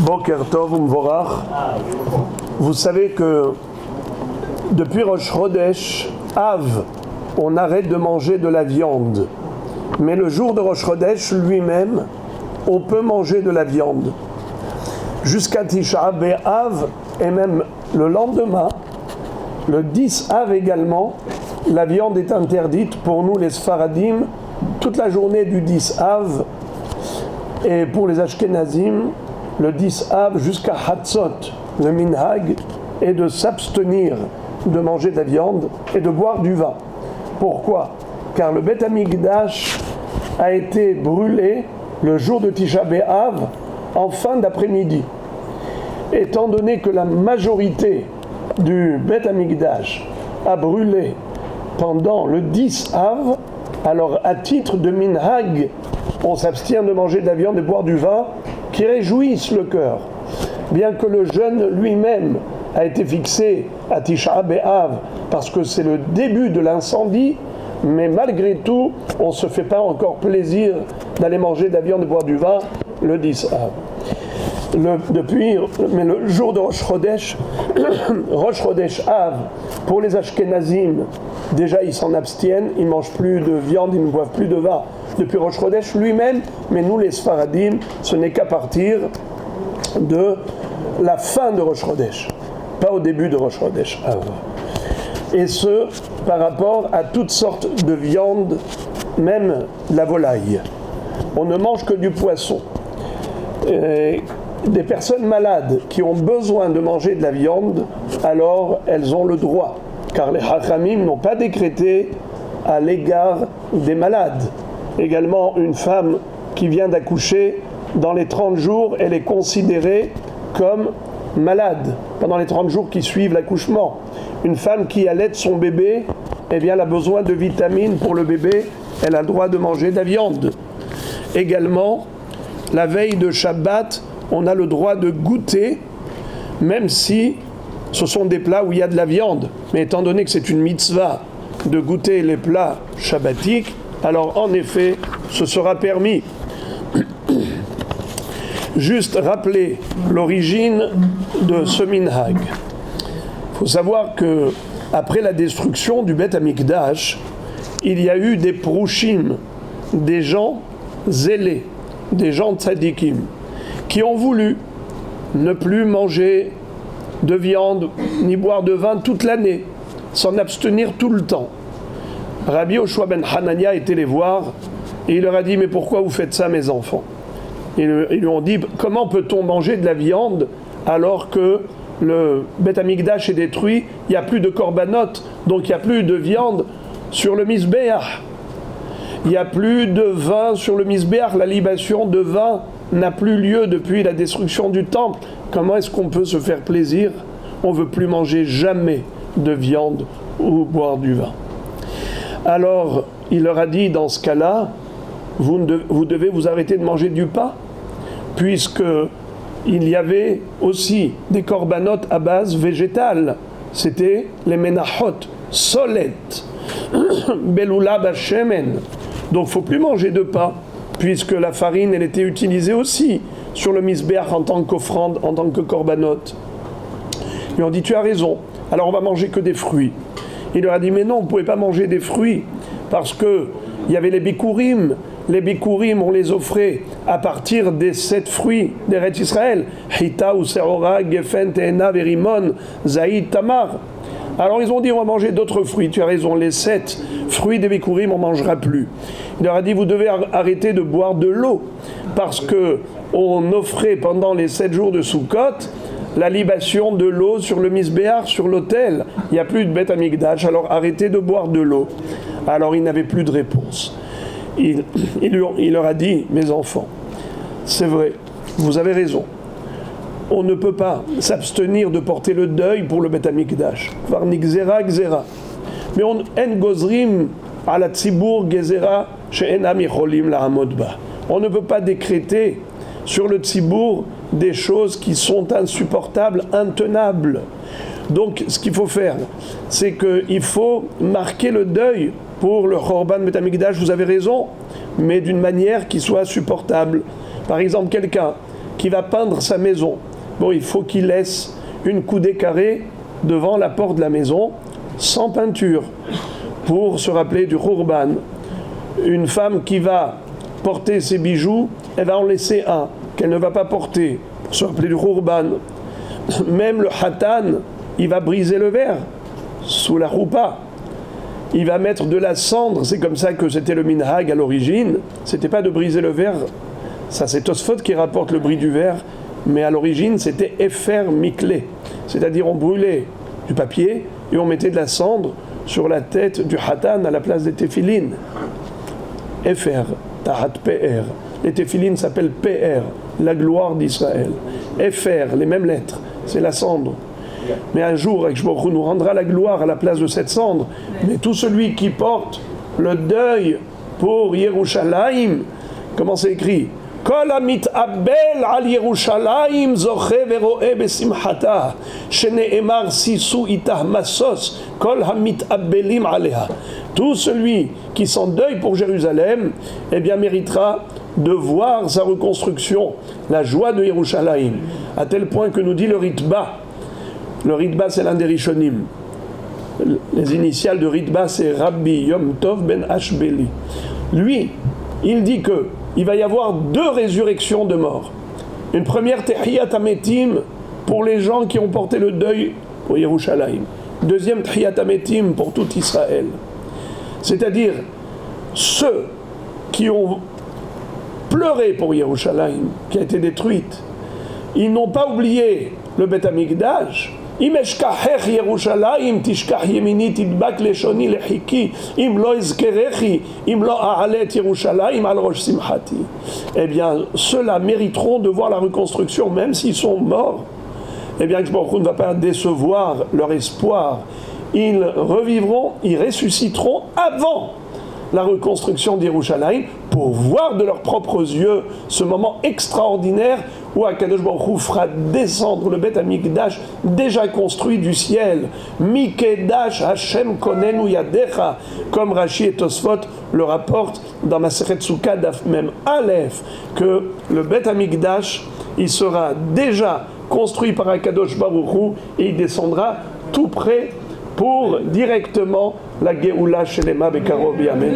Boker Tov Umvorach. Vous savez que depuis Rosh Chodesh, Av, on arrête de manger de la viande. Mais le jour de Rosh Chodesh lui-même, on peut manger de la viande. Jusqu'à Tisha B'Av, et même le lendemain, le 10 Av également, la viande est interdite pour nous les Sfaradim, toute la journée du 10 Av, et pour les Ashkenazim, le 10 Av jusqu'à Hatzot, le minhag est de s'abstenir de manger de la viande et de boire du vin. Pourquoi ? Car le Beth Amikdash a été brûlé le jour de Tisha B'Av en fin d'après-midi. Étant donné que la majorité du Beth Amikdash a brûlé pendant le 10 Av, alors à titre de minhag, on s'abstient de manger de la viande et de boire du vin qui réjouissent le cœur. Bien que le jeûne lui-même a été fixé à Tisha B'Av parce que c'est le début de l'incendie, mais malgré tout, on ne se fait pas encore plaisir d'aller manger de la viande et boire du vin le 10 Av. Mais le jour de Rosh Chodesh, Rosh Chodesh Av, pour les Ashkenazim, déjà ils s'en abstiennent, ils ne mangent plus de viande, ils ne boivent plus de vin depuis Rosh Chodesh lui-même, mais nous les Sfaradim, ce n'est qu'à partir de la fin de Rosh Chodesh, pas au début de Rosh Chodesh Av. Et ce, par rapport à toutes sortes de viande, même la volaille. On ne mange que du poisson. Des personnes malades qui ont besoin de manger de la viande, alors elles ont le droit, car les Hachamim n'ont pas décrété à l'égard des malades. Également, une femme qui vient d'accoucher, dans les 30 jours, elle est considérée comme malade, pendant les 30 jours qui suivent l'accouchement. Une femme qui allaite son bébé, eh bien, elle a besoin de vitamines pour le bébé, elle a le droit de manger de la viande. Également, la veille de Shabbat, on a le droit de goûter, même si ce sont des plats où il y a de la viande. Mais étant donné que c'est une mitzvah de goûter les plats shabbatiques, alors en effet, ce sera permis. Juste rappeler l'origine de ce minhag. Il faut savoir que après la destruction du Beth Amikdash, il y a eu des prouchim, des gens zélés, des gens tzadikim, qui ont voulu ne plus manger de viande ni boire de vin toute l'année, s'en abstenir tout le temps. Rabbi Yoshua ben Hanania était les voir et il leur a dit « Mais pourquoi vous faites ça, mes enfants ?» Ils lui ont dit « Comment peut-on manger de la viande alors que le Beth Amikdash est détruit, il n'y a plus de korbanot, donc il n'y a plus de viande sur le misbéach. Il n'y a plus de vin sur le misbéach, la libation de vin n'a plus lieu depuis la destruction du temple. Comment est-ce qu'on peut se faire plaisir ? On ne veut plus manger jamais de viande ou boire du vin. » Alors, il leur a dit, dans ce cas-là, vous devez vous arrêter de manger du pain, puisque il y avait aussi des corbanotes à base végétale. C'était les menachot, solet, beloula bashemen. Donc, il ne faut plus manger de pain, puisque la farine, elle était utilisée aussi sur le misbéach en tant qu'offrande, en tant que corbanote. Ils lui ont dit, tu as raison, alors on va manger que des fruits. Il leur a dit, mais non, vous ne pouvez pas manger des fruits, parce qu'il y avait les bikurim. Les bikurim, on les offrait à partir des 7 fruits d'Eretz Israël. Hita, Userora, Gefen, Teena, Verimon, Zaïd, Tamar. Alors ils ont dit, on va manger d'autres fruits. Tu as raison, les 7 fruits des bikurim, on ne mangera plus. Il leur a dit, vous devez arrêter de boire de l'eau, parce qu'on offrait pendant les 7 jours de Sukkot la libation de l'eau sur le misbéach, sur l'autel. Il n'y a plus de Beth Amikdash, alors arrêtez de boire de l'eau. Alors ils n'avaient plus de réponse. Il leur a dit, mes enfants, c'est vrai, vous avez raison. On ne peut pas s'abstenir de porter le deuil pour le Beth Amikdash. Varnik zera gzera. Mais on en gozrim à la tzibur gezera she'enam yicholim la'amod ba. On ne peut pas décréter sur le tzibur des choses qui sont insupportables, intenables. Donc, ce qu'il faut faire, c'est qu'il faut marquer le deuil pour le Chorban Beth Amikdash, vous avez raison, mais d'une manière qui soit supportable. Par exemple, quelqu'un qui va peindre sa maison. Bon, il faut qu'il laisse une coudée carrée devant la porte de la maison, sans peinture, pour se rappeler du Khurban. Une femme qui va porter ses bijoux, elle va en laisser un, qu'elle ne va pas porter, pour se rappeler du Khurban. Même le Hatan, il va briser le verre, sous la roupa. Il va mettre de la cendre, c'est comme ça que c'était le minhag à l'origine. C'était pas de briser le verre, ça c'est Tosfot qui rapporte le bris du verre, mais à l'origine c'était Efer Mikle, c'est-à-dire on brûlait du papier et on mettait de la cendre sur la tête du Hatan à la place des téphilines. Efer, Tahat PR. Les téphilines s'appellent PR, la gloire d'Israël. Efer, les mêmes lettres, c'est la cendre. Mais un jour, Akadosh Baruch Hu nous rendra la gloire à la place de cette cendre. Mais tout celui qui porte le deuil pour Yerushalayim, comment c'est écrit? Kol hamit'abel al Yerushalayim zoche vero'eh besimchata, shene'emar sisu itah masos, kol hamit'abelim aleha. Tout celui qui s'endeuille pour Jérusalem, eh bien méritera de voir sa reconstruction, la joie de Yerushalayim, à tel point que nous dit le Ritba. Le Ritba, c'est l'un des Rishonim. Les initiales de Ritba, c'est Rabbi Yom Tov ben Ashbeli. Lui, il dit que il va y avoir 2 résurrections de morts. Une première, Tehiyat Ametim, pour les gens qui ont porté le deuil pour Yerushalayim. Deuxième, Tehiyat Ametim, pour tout Israël. C'est-à-dire, ceux qui ont pleuré pour Yerushalayim, qui a été détruite, ils n'ont pas oublié le Beth Amikdash. אם אשכחך ירושלים תשכח ימיני תדבק לשוני לחיקי אם לא אזכרכי אם לא אעלה את ירושלים על ראש שמחתי. Eh bien, ceux-là mériteront de voir la reconstruction, même s'ils sont morts. Eh bien, Baruch Hu ne va pas décevoir leur espoir. Ils revivront, ils ressusciteront avant la reconstruction d'Yerushalayim pour voir de leurs propres yeux ce moment extraordinaire où Akadosh Baruch Hu fera descendre le Beth Amikdash déjà construit du ciel. Mikedash Hashem konenu yadecha, comme Rashi et Tosfot le rapportent dans Masechet Sukkah Daf Mem Aleph, que le Beth Amikdash il sera déjà construit par Akadosh Baruch Hu et il descendra tout près pour directement la Geoula Shelema Bekarov Yamen.